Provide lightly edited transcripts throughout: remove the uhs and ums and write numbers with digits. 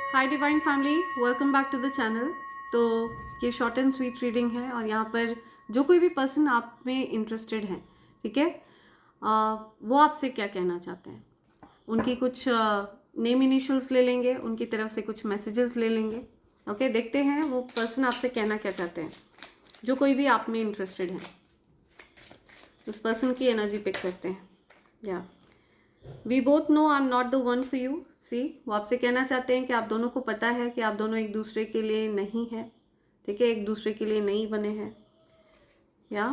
Hi divine family, welcome back to the channel. तो ये short and sweet reading है और यहाँ पर जो कोई भी पर्सन आप में इंटरेस्टेड है, ठीक है, वो आपसे क्या कहना चाहते हैं। उनकी कुछ नेम इनिशियल्स ले लेंगे, उनकी तरफ से कुछ मैसेजेस ले लेंगे। ओके, देखते हैं वो पर्सन आपसे कहना क्या चाहते हैं। जो कोई भी आप में इंटरेस्टेड है, उस पर्सन की एनर्जी पिक करते हैं। या we both know I am not the one for you. See, वो आपसे कहना चाहते हैं कि आप दोनों को पता है कि आप दोनों एक दूसरे के लिए नहीं हैं, ठीक है, एक दूसरे के लिए नहीं बने हैं। या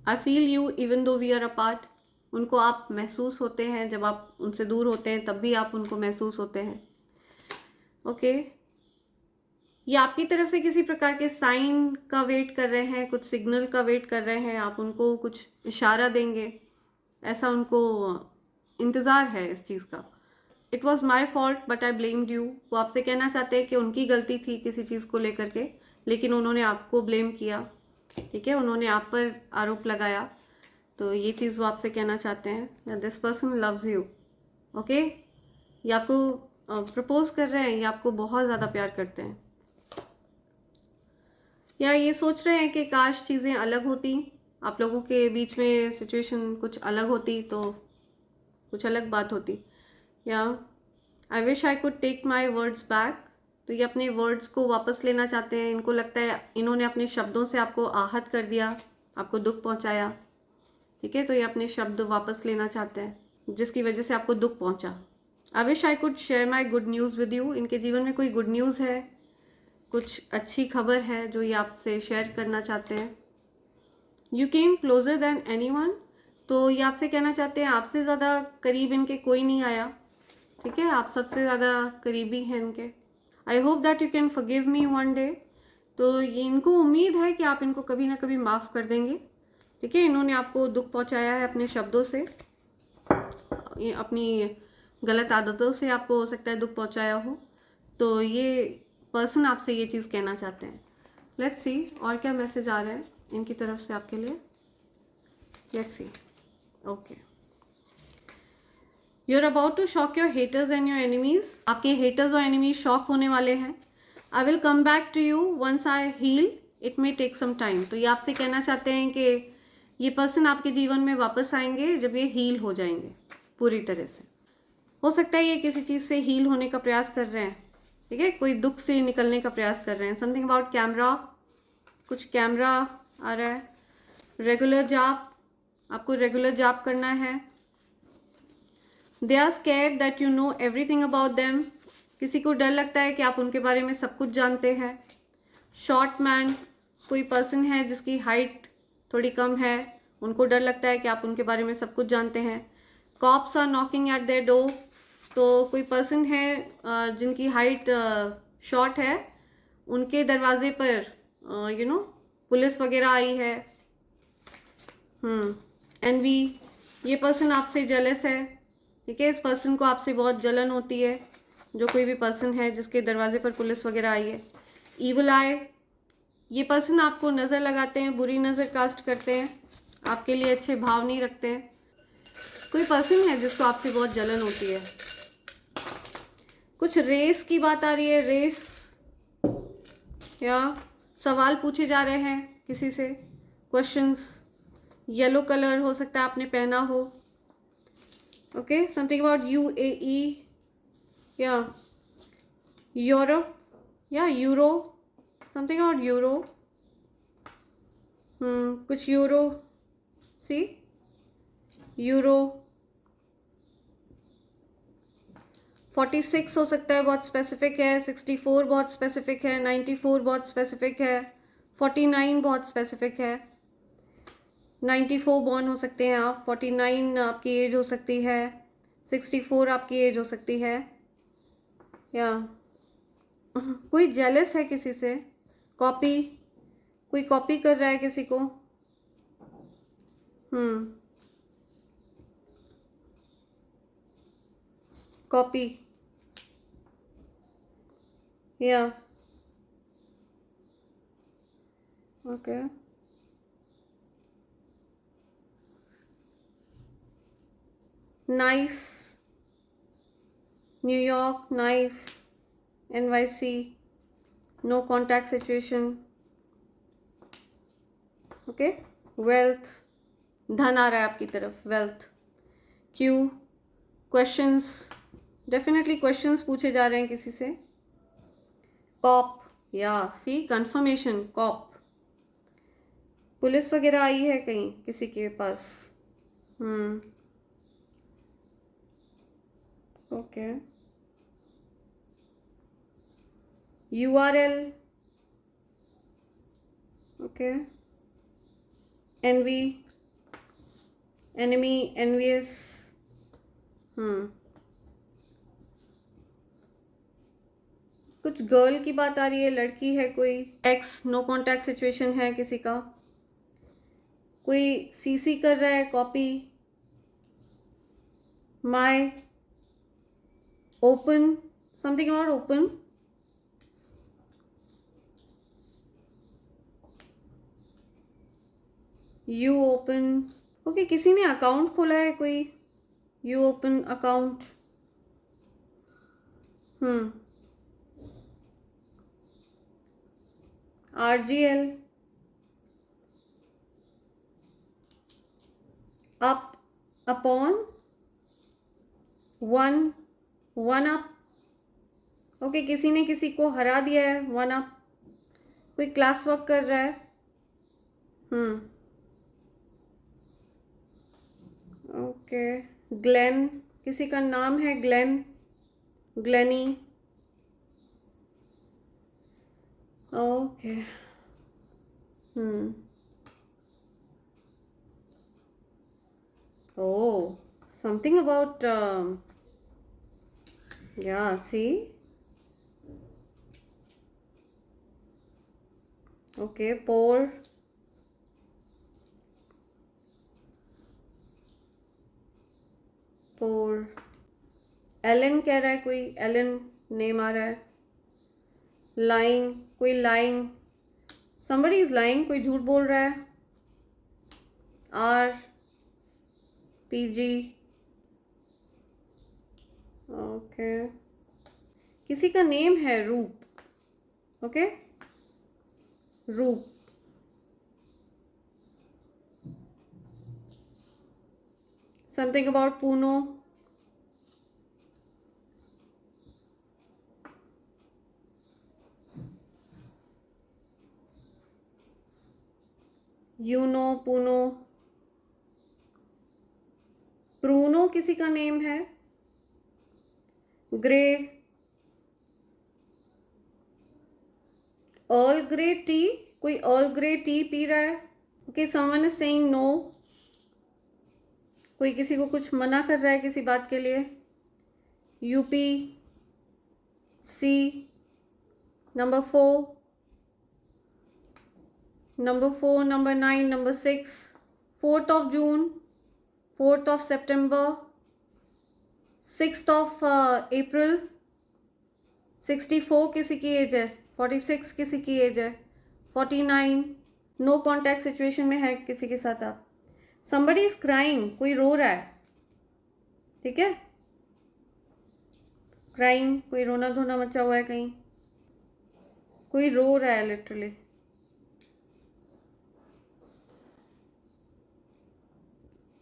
I feel you even though we are apart. उनको आप महसूस होते हैं, जब आप उनसे दूर होते हैं तब भी आप उनको महसूस होते हैं। ओके, ये आपकी तरफ से किसी प्रकार के साइन का वेट कर रहे हैं, कुछ सिग्नल का वेट कर रहे हैं, आप उनको कुछ इशारा देंगे, ऐसा उनको इंतज़ार है इस चीज़ का। It was my fault but I blamed you. वो आपसे कहना चाहते हैं कि उनकी गलती थी किसी चीज़ को लेकर के, लेकिन उन्होंने आपको ब्लेम किया, ठीक है, उन्होंने आप पर आरोप लगाया। तो ये चीज़ वो आपसे कहना चाहते हैं। This person loves you. Okay, ये आपको प्रपोज कर रहे हैं, ये आपको बहुत ज़्यादा प्यार करते हैं, या ये सोच रहे हैं कि काश चीज़ें अलग होती, आप लोगों के बीच में सिचुएशन कुछ अलग होती तो कुछ अलग बात होती। या I wish I could take my words back. तो ये अपने वर्ड्स को वापस लेना चाहते हैं। इनको लगता है इन्होंने अपने शब्दों से आपको आहत कर दिया, आपको दुख पहुंचाया, ठीक है, तो ये अपने शब्द वापस लेना चाहते हैं जिसकी वजह से आपको दुख पहुंचा। आई wish I could share my good news with you. इनके जीवन में कोई गुड न्यूज़ है, कुछ अच्छी खबर है जो ये आपसे शेयर करना चाहते हैं। You came closer than anyone. तो ये आपसे कहना चाहते हैं आपसे ज़्यादा करीब इनके कोई नहीं आया, ठीक है, आप सबसे ज़्यादा करीबी हैं इनके। I hope that you can forgive me one day. तो ये इनको उम्मीद है कि आप इनको कभी ना कभी माफ़ कर देंगे, ठीक है। इन्होंने आपको दुख पहुंचाया है अपने शब्दों से, ये अपनी गलत आदतों से आपको हो सकता है दुख पहुंचाया हो। तो ये पर्सन आपसे ये चीज़ कहना चाहते हैं। लेट्स सी और क्या मैसेज आ रहा है इनकी तरफ से आपके लिए। Let's see. Okay, you are about to shock your haters and your enemies. आपके हेटर्स और एनिमीज शॉक होने वाले हैं। I will come back to you once I heal, it may take some time. तो ये आपसे कहना चाहते हैं कि ये पर्सन आपके जीवन में वापस आएंगे जब ये हील हो जाएंगे पूरी तरह से। हो सकता है ये किसी चीज़ से हील होने का प्रयास कर रहे हैं, ठीक है, कोई दुख से निकलने का प्रयास कर रहे हैं। समथिंग अबाउट कैमरा, कुछ कैमरा आ रहा है। रेगुलर जाप, आपको रेगुलर जाप करना है। They are scared that you know everything about them. किसी को डर लगता है कि आप उनके बारे में सब कुछ जानते हैं। शॉर्ट मैन, कोई पर्सन है जिसकी हाइट थोड़ी कम है, उनको डर लगता है कि आप उनके बारे में सब कुछ जानते हैं। Cops are knocking at their door. तो कोई पर्सन है जिनकी हाइट शॉर्ट है, उनके दरवाजे पर पुलिस वगैरह आई है। एनवी, ये पर्सन आपसे जेलस है, ठीक है, इस पर्सन को आपसे बहुत जलन होती है। जो कोई भी पर्सन है जिसके दरवाजे पर पुलिस वगैरह आई है। ईवल आई, ये पर्सन आपको नज़र लगाते हैं, बुरी नज़र कास्ट करते हैं, आपके लिए अच्छे भाव नहीं रखते हैं। कोई पर्सन है जिसको आपसे बहुत जलन होती है। कुछ रेस की बात आ रही है, रेस, या सवाल पूछे जा रहे हैं किसी से, क्वेश्चंस। येलो कलर हो सकता है आपने पहना हो। ओके, समथिंग अबाउट UAE या यूरोप या यूरो, समथिंग अबाउट यूरो। कुछ यूरो, सी, यूरो 46 हो सकता है, बहुत स्पेसिफिक है। 64 बहुत स्पेसिफिक है। 94 बहुत स्पेसिफिक है। 49 बहुत स्पेसिफिक है। 94 बॉर्न हो सकते हैं आप। 49 आपकी एज हो सकती है। 64 आपकी एज हो सकती है। या कोई जेलस है किसी से। कॉपी, कोई कॉपी कर रहा है किसी को। कॉपी, या okay, nice, New York, nice, NYC, no contact situation, okay. Wealth, धन आ रहा है आपकी तरफ, wealth. Q, questions, definitely questions पूछे जा रहे हैं किसी से। कॉप, या सी कंफर्मेशन, कॉप, पुलिस वगैरह आई है कहीं किसी के पास। Okay. URL, okay. Envy, enemy, envious, कुछ गर्ल की बात आ रही है, लड़की है कोई। एक्स, नो कॉन्टैक्ट सिचुएशन है किसी का। कोई CC कर रहा है, copy. My, open, something about open. You open, okay, किसी ने अकाउंट खोला है कोई। You open account. RGL, up, upon, one up, okay, किसी ने किसी को हरा दिया है, वन अप। कोई क्लास वर्क कर रहा है। ओके। ग्लेन, किसी का नाम है Glen, Glennie, okay. Oh, something about yeah, see, okay, pour, Alan कह रहा है कोई, एलन नेम आ रहा है। लाइंग, कोई लाइंग, somebody is lying, कोई झूठ बोल रहा है। RPG, okay. किसी का नेम है Roop, okay, Roop. Something about पूनो, यूनो, पूनो, प्रूनो किसी का नेम है। ग्रे, ऑल ग्रे टी, कोई ऑल ग्रे टी पी रहा है। Okay, someone is saying no, कोई किसी को कुछ मना कर रहा है किसी बात के लिए। UP, C, number 4, number 9, number 6, 4th of June, 4th of September, 6th of April, 64 किसी की एज है, 46 किसी की एज है, 49, नो कॉन्टैक्ट सिचुएशन में है किसी के साथ आप। somebody is crying, कोई रो रहा है, ठीक है। crying, कोई रोना धोना मचा हुआ है कहीं, कोई रो रहा है लिटरली।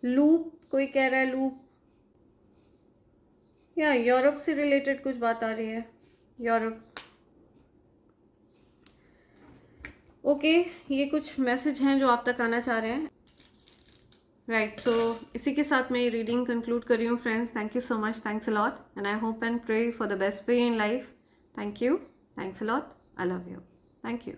लूप, कोई कह रहा है लूप, या यूरोप से रिलेटेड कुछ बात आ रही है, यूरोप। ओके, ये कुछ मैसेज हैं जो आप तक आना चाह रहे हैं। राइट, सो इसी के साथ मैं ये रीडिंग कंक्लूड कर रही हूँ friends. Thank you so much, thanks a lot, and I hope and pray for the best for you in life. Thank you, thanks a lot, I love you, thank you.